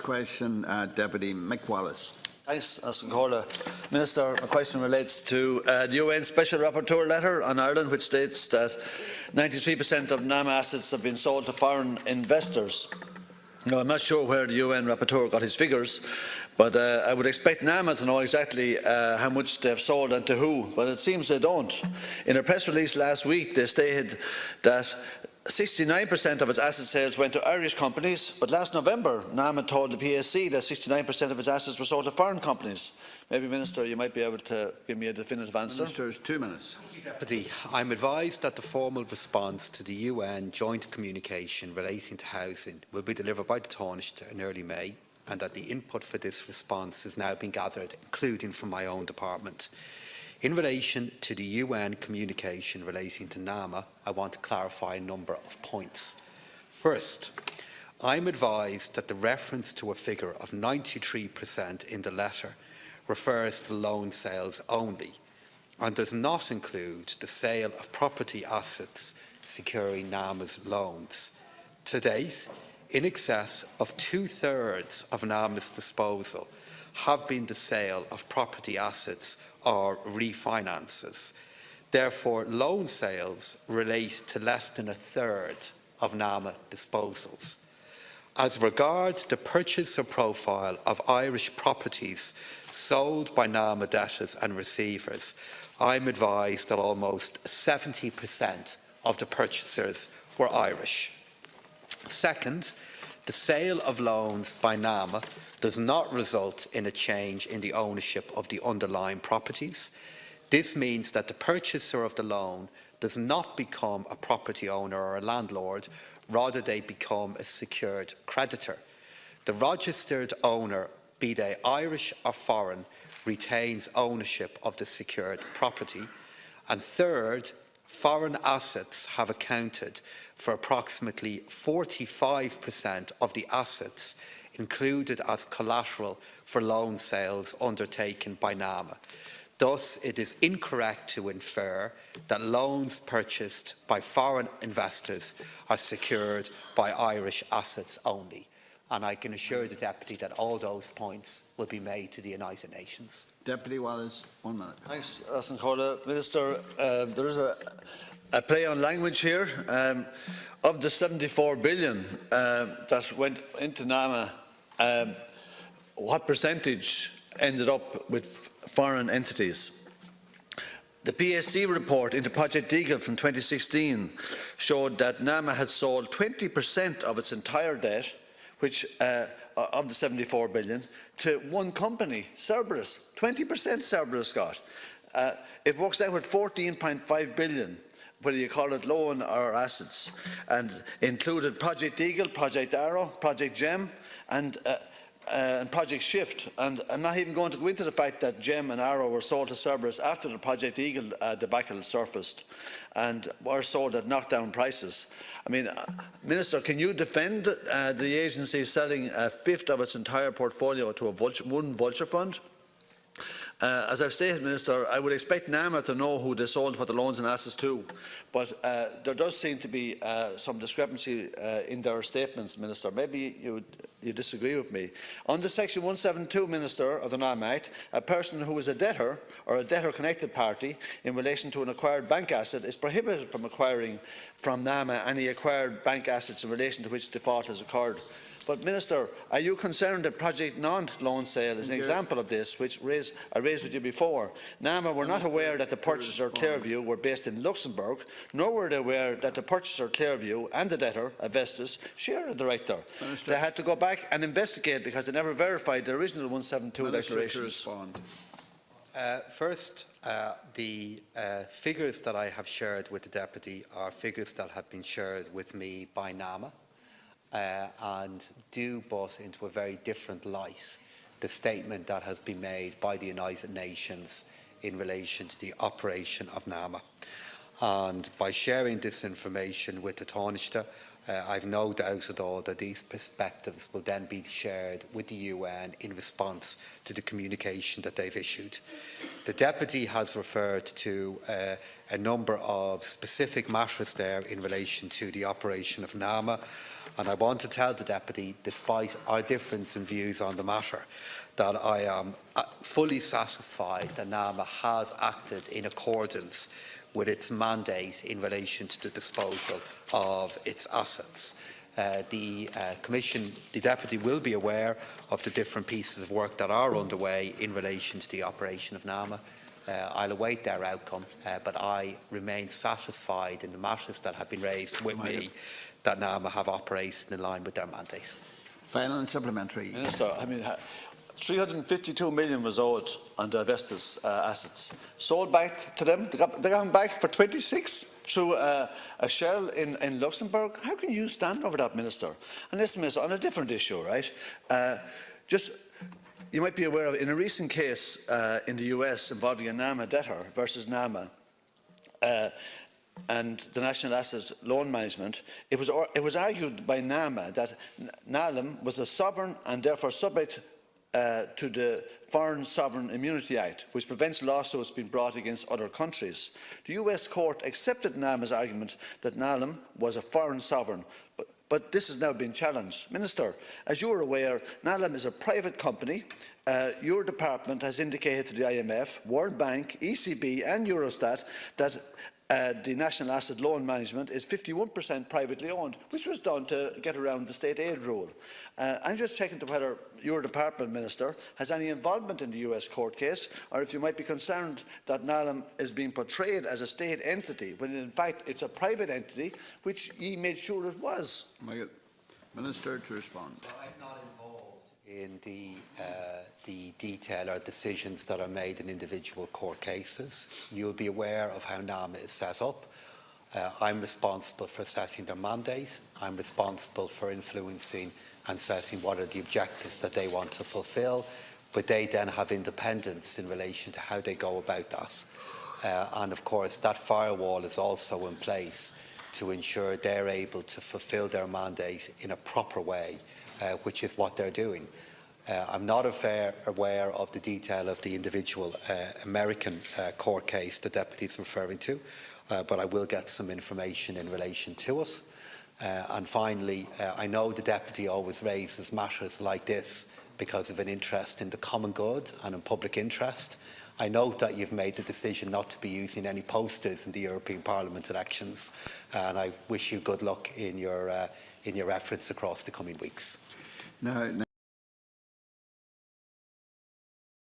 First question, Deputy Mick Wallace. Thanks, Minister. My question relates to the UN Special Rapporteur letter on Ireland, which states that 93% of NAMA assets have been sold to foreign investors. Now, I'm not sure where the UN Rapporteur got his figures, but I would expect NAMA to know exactly how much they've sold and to who, but it seems they don't. In a press release last week, they stated that 69% of its asset sales went to Irish companies, but last November, NAMA told the PSC that 69% of its assets were sold to foreign companies. Maybe, Minister, you might be able to give me a definitive answer. Minister, 2 minutes. Deputy, I'm advised that the formal response to the UN joint communication relating to housing will be delivered by the Taoiseach in early May, and that the input for this response is now being gathered, including from my own department. In relation to the UN communication relating to NAMA, I want to clarify a number of points. First, I'm advised that the reference to a figure of 93% in the letter refers to loan sales only and does not include the sale of property assets securing NAMA's loans. To date, in excess of 2/3 of NAMA's disposal have been the sale of property assets or refinances. Therefore, loan sales relate to less than 1/3 of NAMA disposals. As regards the purchaser profile of Irish properties sold by NAMA debtors and receivers, I'm advised that almost 70% of the purchasers were Irish. Second, the sale of loans by NAMA does not result in a change in the ownership of the underlying properties. This means that the purchaser of the loan does not become a property owner or a landlord, rather they become a secured creditor. The registered owner, be they Irish or foreign, retains ownership of the secured property. And third, foreign assets have accounted for approximately 45% of the assets included as collateral for loan sales undertaken by NAMA. Thus, it is incorrect to infer that loans purchased by foreign investors are secured by Irish assets only. And I can assure the Deputy that all those points will be made to the United Nations. Deputy Wallace, 1 minute. Thanks, Minister. There is a play on language here. Of the 74 billion that went into NAMA, what percentage ended up with foreign entities? The PSC report into Project Eagle from 2016 showed that NAMA had sold 20% of its entire debt, which of the 74 billion, to one company, Cerberus. 20% Cerberus got. It works out with 14.5 billion, whether you call it loan or assets, and included Project Eagle, Project Arrow, Project GEM, and Project Shift. And I'm not even going to go into the fact that GEM and Arrow were sold to Cerberus after the Project Eagle debacle surfaced and were sold at knockdown prices. I mean, Minister, can you defend the agency selling 1/5 of its entire portfolio to one vulture fund? As I've stated, Minister, I would expect NAMA to know who they sold what the loans and assets to, but there does seem to be some discrepancy in their statements, Minister. Maybe you disagree with me. Under Section 172, Minister, of the NAMA Act, a person who is a debtor or a debtor-connected party in relation to an acquired bank asset is prohibited from acquiring from NAMA any acquired bank assets in relation to which default has occurred. But, Minister, are you concerned that Project Non-Loan Sale is an example of this, which I raised with you before? NAMA were not aware that the purchaser, Clearview, were based in Luxembourg, nor were they aware that the purchaser, Clearview, and the debtor, Avestis, share a director. They had to go back and investigate because they never verified the original 172 declarations. First, the figures that I have shared with the Deputy are figures that have been shared with me by NAMA. And do but into a very different light the statement that has been made by the United Nations in relation to the operation of NAMA. And by sharing this information with the Taoiseach, I've no doubt at all that these perspectives will then be shared with the UN in response to the communication that they've issued. The Deputy has referred to a number of specific matters there in relation to the operation of NAMA, and I want to tell the Deputy, despite our difference in views on the matter, that I am fully satisfied that NAMA has acted in accordance with its mandate in relation to the disposal of its assets. The Deputy will be aware of the different pieces of work that are underway in relation to the operation of NAMA. I'll await their outcome, but I remain satisfied in the matters that have been raised with me that NAMA have operated in line with their mandate. Final and supplementary. Minister, 352 million was owed on Divestis assets. Sold back to them. They got them back for 26 through a shell in Luxembourg. How can you stand over that, Minister? And listen, Minister, on a different issue, right? You might be aware of, in a recent case in the US involving a NAMA debtor versus NAMA and the National Asset Loan Management, it was argued by NAMA that NALM was a sovereign and therefore subject to the Foreign Sovereign Immunity Act, which prevents lawsuits being brought against other countries. The US court accepted NAMA's argument that NALM was a foreign sovereign, but this has now been challenged. Minister, as you are aware, NALM is a private company. Your department has indicated to the IMF, World Bank, ECB and Eurostat that the National Asset Loan Management is 51% privately owned, which was done to get around the state aid rule. I'm just checking to whether your department, Minister, has any involvement in the US court case, or if you might be concerned that NALM is being portrayed as a state entity, when in fact it's a private entity, which he made sure it was. Minister to respond. I'm not involved in the detail or decisions that are made in individual court cases. You'll be aware of how NAMA is set up. I'm responsible for setting their mandate. I'm responsible for influencing and setting what are the objectives that they want to fulfil, but they then have independence in relation to how they go about that. And of course, that firewall is also in place to ensure they're able to fulfil their mandate in a proper way, which is what they're doing. I'm not aware of the detail of the individual American court case the Deputy is referring to, but I will get some information in relation to it. And finally, I know the Deputy always raises matters like this because of an interest in the common good and in public interest. I note that you've made the decision not to be using any posters in the European Parliament elections, and I wish you good luck in your efforts across the coming weeks. Now